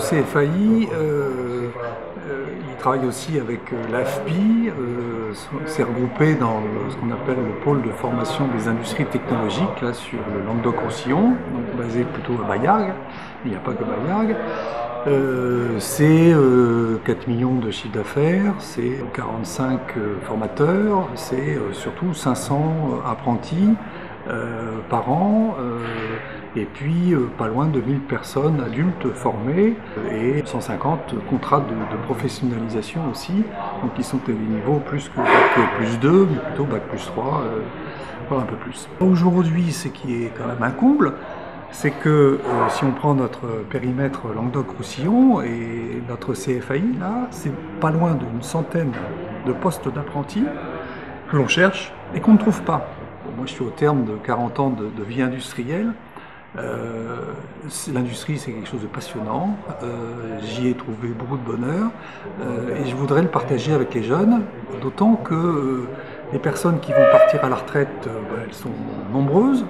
CFAI, il travaille aussi avec l'AFPI, c'est regroupé dans ce qu'on appelle le pôle de formation des industries technologiques, là, sur le Languedoc-Roussillon, donc basé plutôt à Baillargues. Il n'y a pas que Baillargues. C'est 4 millions de chiffre d'affaires, c'est 45 formateurs, c'est surtout 500 apprentis par an, et puis pas loin de 1000 personnes adultes formées et 150 contrats de professionnalisation aussi, donc qui sont à des niveaux plus que bac plus 2, mais plutôt bac plus 3, voire un peu plus. Aujourd'hui, ce qui est quand même un comble, c'est que si on prend notre périmètre Languedoc-Roussillon et notre CFAI, là, c'est pas loin d'une centaine de postes d'apprentis que l'on cherche et qu'on ne trouve pas. Moi, je suis au terme de 40 ans de vie industrielle. L'industrie, c'est quelque chose de passionnant. J'y ai trouvé beaucoup de bonheur et je voudrais le partager avec les jeunes, d'autant que les personnes qui vont partir à la retraite, elles sont nombreuses.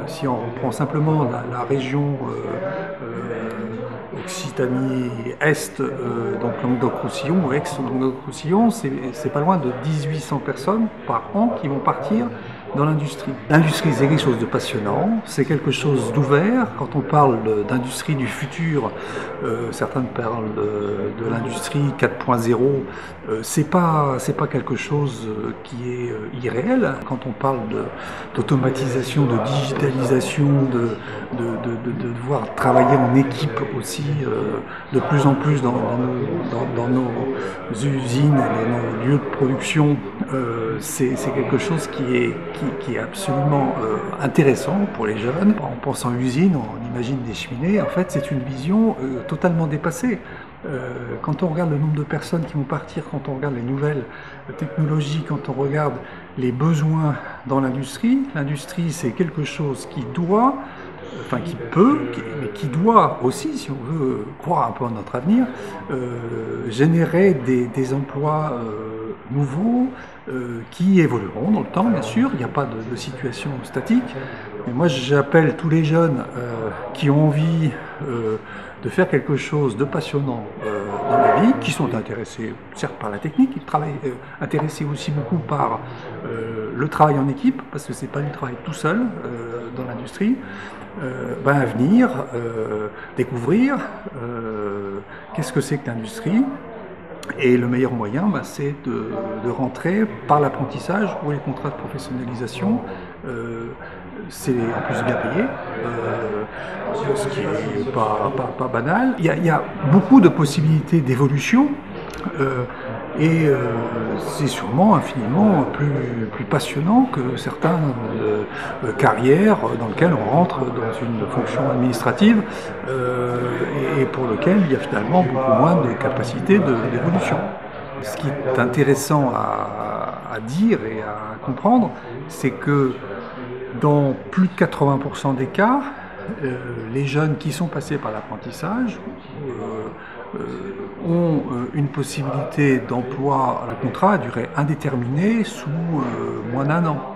Si on reprend simplement la région Occitanie-Est, donc Languedoc-Roussillon ou ex-Languedoc-Roussillon, c'est pas loin de 1800 personnes par an qui vont partir dans l'industrie. L'industrie, c'est quelque chose de passionnant, c'est quelque chose d'ouvert. Quand on parle d'industrie du futur, certains parlent de l'industrie 4.0, c'est pas quelque chose qui est irréel. Quand on parle d'automatisation, de digitalisation, de devoir travailler en équipe aussi, de plus en plus dans nos usines, dans nos lieux de production, c'est quelque chose qui est absolument intéressant pour les jeunes. En pensant usine, on imagine des cheminées. En fait, c'est une vision totalement dépassée. Quand on regarde le nombre de personnes qui vont partir, quand on regarde les nouvelles technologies, quand on regarde les besoins dans l'industrie c'est quelque chose qui doit, enfin qui peut, mais qui doit aussi, si on veut croire un peu à notre avenir, générer des emplois nouveaux qui évolueront dans le temps, bien sûr. Il n'y a pas de situation statique. Mais moi, j'appelle tous les jeunes qui ont envie de faire quelque chose de passionnant dans la vie, qui sont intéressés certes par la technique, qui travaillent intéressés aussi beaucoup par le travail en équipe, parce que c'est pas du travail tout seul dans l'industrie, à venir découvrir qu'est-ce que c'est que l'industrie. Et le meilleur moyen, c'est de rentrer par l'apprentissage ou les contrats de professionnalisation. C'est en plus bien payé, ce qui n'est pas banal. Il y a beaucoup de possibilités d'évolution et c'est sûrement infiniment plus passionnant que certaines carrières dans lesquelles on rentre dans une fonction administrative et pour lequel il y a finalement beaucoup moins de capacité d'évolution. Ce qui est intéressant à dire et à comprendre, c'est que dans plus de 80% des cas, les jeunes qui sont passés par l'apprentissage ont une possibilité d'emploi à contrat à durée indéterminée sous moins d'1 an.